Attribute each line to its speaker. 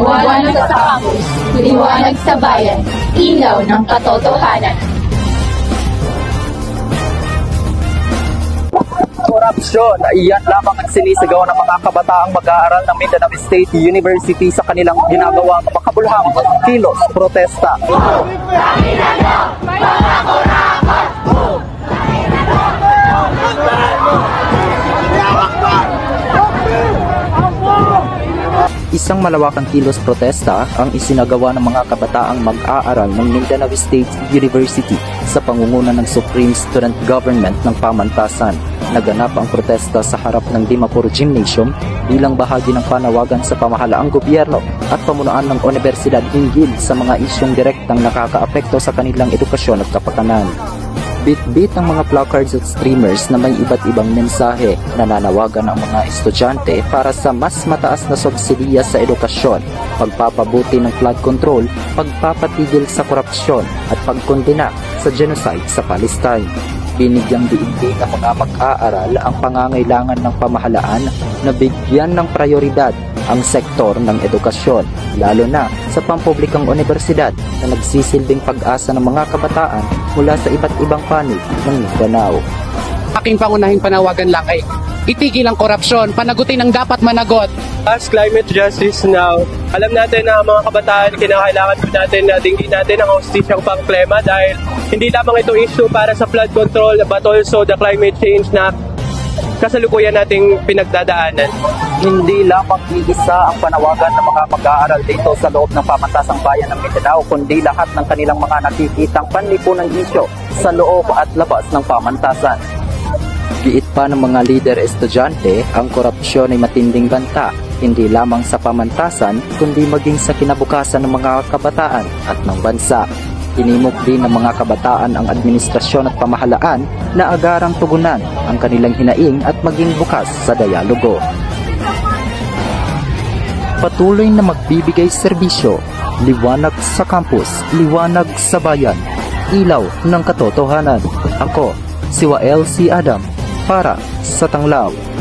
Speaker 1: Liwanag sa campus, liwanag sa bayan, ilaw ng katotohanan.
Speaker 2: Korupsyon, iyan lamang ang sinisagaw ng mga kabataang mag-aaral ng Mindanao State University sa kanilang ginagawang makabulhang kilos protesta. Isang malawakang kilos protesta ang isinagawa ng mga kabataang mag-aaral ng Mindanao State University sa pangunguna ng Supreme Student Government ng Pamantasan. Naganap ang protesta sa harap ng Dimapur Gymnasium bilang bahagi ng panawagan sa pamahalaang gobyerno at pamunuan ng universidad hinggil sa mga isyong direktang nakakaapekto sa kanilang edukasyon at kapakanan. Bit-bit ang mga placards at streamers na may iba't ibang mensahe na nanawagan ang mga estudyante para sa mas mataas na subsidiya sa edukasyon, pagpapabuti ng flood control, pagpapatigil sa korupsyon at pagkondena sa genocide sa Palestine. Binigyang diigdig ng mga mag-aaral ang pangangailangan ng pamahalaan na bigyan ng prioridad ang sektor ng edukasyon, lalo na sa pampublikang universidad na nagsisilbing pag-asa ng mga kabataan mula sa iba't ibang panig ng Mindanao.
Speaker 3: Aking pangunahing panawagan lang ay itigil ang korupsyon, panagutin ang dapat managot.
Speaker 4: As climate justice now, alam natin na mga kabataan, kinakailangan po natin na dinggin natin ang hostisyang pangklima dahil hindi lamang ito issue para sa flood control but also the climate change na kasalukuyan nating pinagdadaanan.
Speaker 2: Hindi lamang iisa ang panawagan ng mga mag-aaral dito sa loob ng Pamantasang Bayan ng Mindanao, kundi lahat ng kanilang mga nakikitang panlipunang isyo sa loob at labas ng pamantasan. Giit pa ng mga lider estudyante, ang korupsyon ay matinding banta, hindi lamang sa pamantasan, kundi maging sa kinabukasan ng mga kabataan at ng bansa. Hinimok din ng mga kabataan ang administrasyon at pamahalaan na agarang tugunan ang kanilang hinaing at maging bukas sa dialogo. Patuloy na magbibigay serbisyo, liwanag sa campus, liwanag sa bayan, ilaw ng katotohanan. Ako, si Wael C. Adam, para sa Tanglaw.